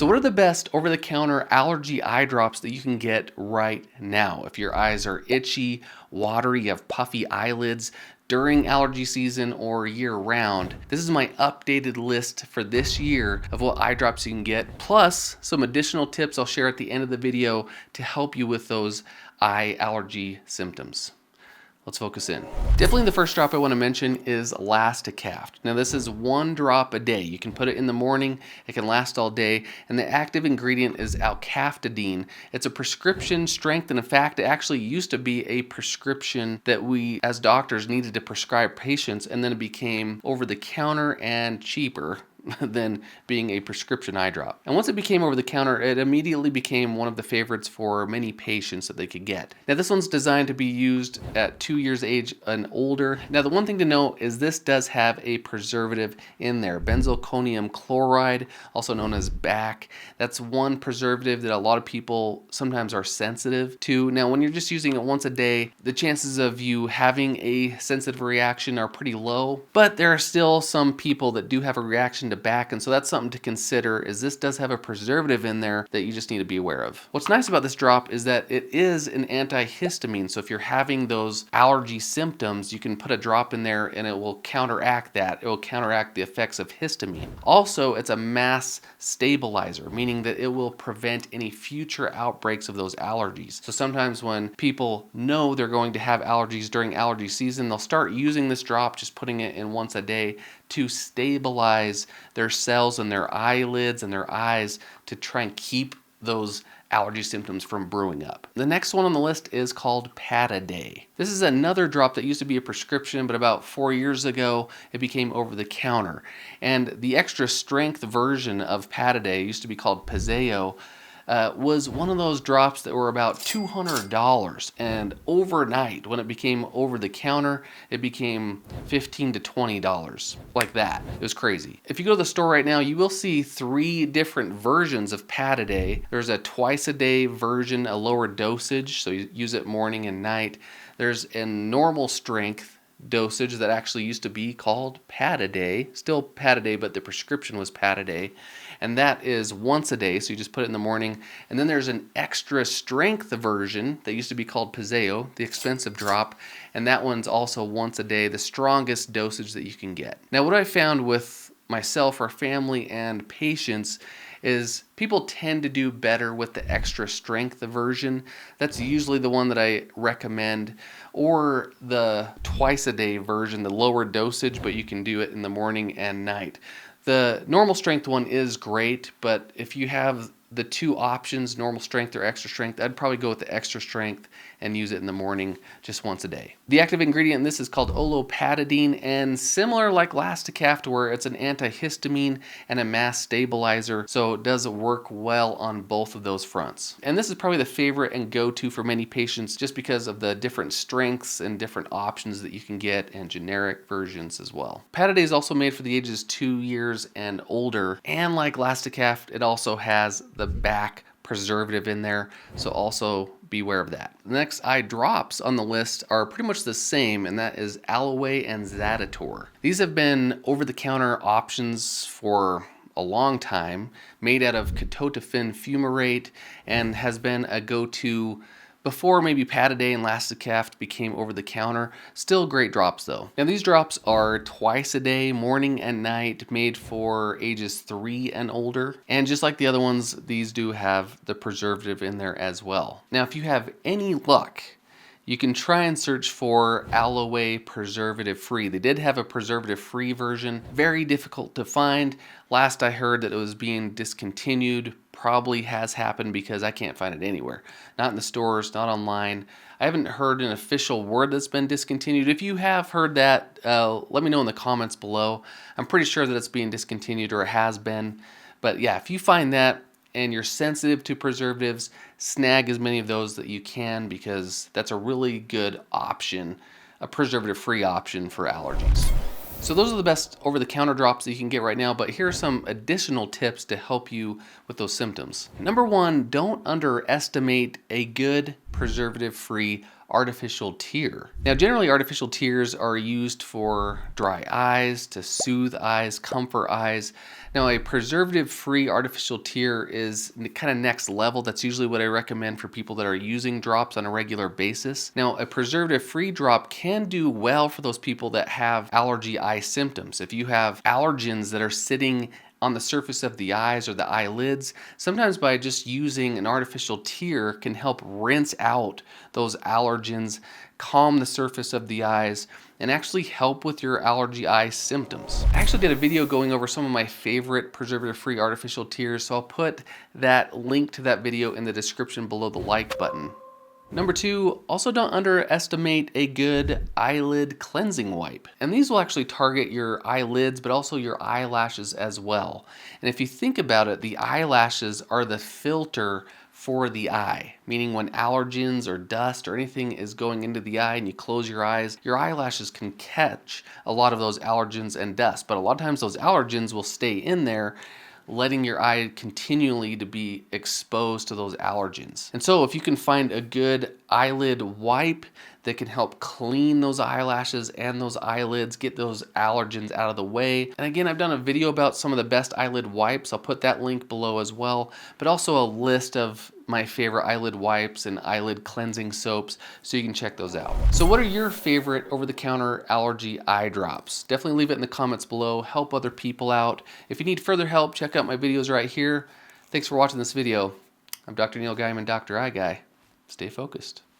So what are the best over-the-counter allergy eye drops that you can get right now? If your eyes are itchy, watery, you have puffy eyelids during allergy season or year-round, this is my updated list for this year of what eye drops you can get, plus some additional tips I'll share at the end of the video to help you with those eye allergy symptoms. Let's focus in. Definitely the first drop I want to mention is Lastacaft. Now this is 1 drop a day. You can put it in the morning, it can last all day, and the active ingredient is Pataday. It's a prescription strength, and in fact it actually used to be a prescription that we as doctors needed to prescribe patients, and then it became over the counter and cheaper than being a prescription eye drop. And once it became over the counter, it immediately became one of the favorites for many patients that they could get. Now this one's designed to be used at 2 years age and older. Now the one thing to note is this does have a preservative in there, benzalkonium chloride, also known as BAC. That's one preservative that a lot of people sometimes are sensitive to. Now when you're just using it once a day, the chances of you having a sensitive reaction are pretty low, but there are still some people that do have a reaction to BAC, and so that's something to consider, is this does have a preservative in there that you just need to be aware of. What's nice about this drop is that it is an antihistamine, so if you're having those allergy symptoms, you can put a drop in there and it will counteract that. It will counteract the effects of histamine. Also, it's a mass stabilizer, meaning that it will prevent any future outbreaks of those allergies. So sometimes when people know they're going to have allergies during allergy season, they'll start using this drop, just putting it in once a day, to stabilize their cells in their eyelids and their eyes to try and keep those allergy symptoms from brewing up. The next one on the list is called Pataday. This is another drop that used to be a prescription, but about 4 years ago it became over the counter. And the extra strength version of Pataday, used to be called Pataday, was one of those drops that were about $200, and overnight when it became over the counter it became $15 to $20, like that. It was crazy. If you go to the store right now, you will see 3 different versions of Pataday. There's a twice a day version, a lower dosage, so you use it morning and night. There's a normal strength dosage that actually used to be called Pataday, still Pataday, but the prescription was Pataday, and that is once a day, so you just put it in the morning. And then there's an extra strength version that used to be called Pataday, the expensive drop, and that one's also once a day, the strongest dosage that you can get. Now what I found with myself, our family, and patients is people tend to do better with the extra strength version. That's usually the one that I recommend, or the twice a day version, the lower dosage, but you can do it in the morning and night. The normal strength one is great, but if you have the 2 options, normal strength or extra strength, I'd probably go with the extra strength and use it in the morning just once a day. The active ingredient in this is called olopatadine, and similar like Lastacaft, where it's an antihistamine and a mass stabilizer, so it does work well on both of those fronts. And this is probably the favorite and go-to for many patients just because of the different strengths and different options that you can get, and generic versions as well. Pataday is also made for the ages 2 years and older, and like Lastacaft, it also has the BAC preservative in there, so also beware of that. The next eye drops on the list are pretty much the same, and that is Alaway and Zaditor. These have been over-the-counter options for a long time, made out of ketotifen fumarate, and has been a go-to before maybe Pataday and Lastacaft became over the counter. Still great drops though. Now these drops are twice a day, morning and night, made for ages 3 and older. And just like the other ones, these do have the preservative in there as well. Now if you have any luck, you can try and search for Allaway preservative free. They did have a preservative free version, very difficult to find. Last I heard that it was being discontinued. Probably has happened because I can't find it anywhere. Not in the stores, not online. I haven't heard an official word that's been discontinued. If you have heard that, let me know in the comments below. I'm pretty sure that it's being discontinued, or it has been. But yeah, if you find that and you're sensitive to preservatives, snag as many of those that you can, because that's a really good option, a preservative-free option for allergies. So those are the best over-the-counter drops that you can get right now, but here are some additional tips to help you with those symptoms. Number 1, don't underestimate a good preservative-free artificial tear. Now, generally artificial tears are used for dry eyes, to soothe eyes, comfort eyes. Now, a preservative-free artificial tear is kind of next level. That's usually what I recommend for people that are using drops on a regular basis. Now, a preservative-free drop can do well for those people that have allergy eye symptoms. If you have allergens that are sitting on the surface of the eyes or the eyelids, sometimes by just using an artificial tear can help rinse out those allergens, calm the surface of the eyes, and actually help with your allergy eye symptoms. I actually did a video going over some of my favorite preservative-free artificial tears, so I'll put that link to that video in the description below the like button. Number 2, also don't underestimate a good eyelid cleansing wipe. And these will actually target your eyelids, but also your eyelashes as well. And if you think about it, the eyelashes are the filter for the eye, meaning when allergens or dust or anything is going into the eye and you close your eyes, your eyelashes can catch a lot of those allergens and dust. But a lot of times those allergens will stay in there, letting your eye continually to be exposed to those allergens. And so if you can find a good eyelid wipe that can help clean those eyelashes and those eyelids, get those allergens out of the way. And again, I've done a video about some of the best eyelid wipes. I'll put that link below as well, but also a list of my favorite eyelid wipes and eyelid cleansing soaps, so you can check those out. So what are your favorite over-the-counter allergy eye drops? Definitely leave it in the comments below. Help other people out. If you need further help, check out my videos right here. Thanks for watching this video. I'm Dr. Neil Guymon, Dr. Eye Guy. Stay focused.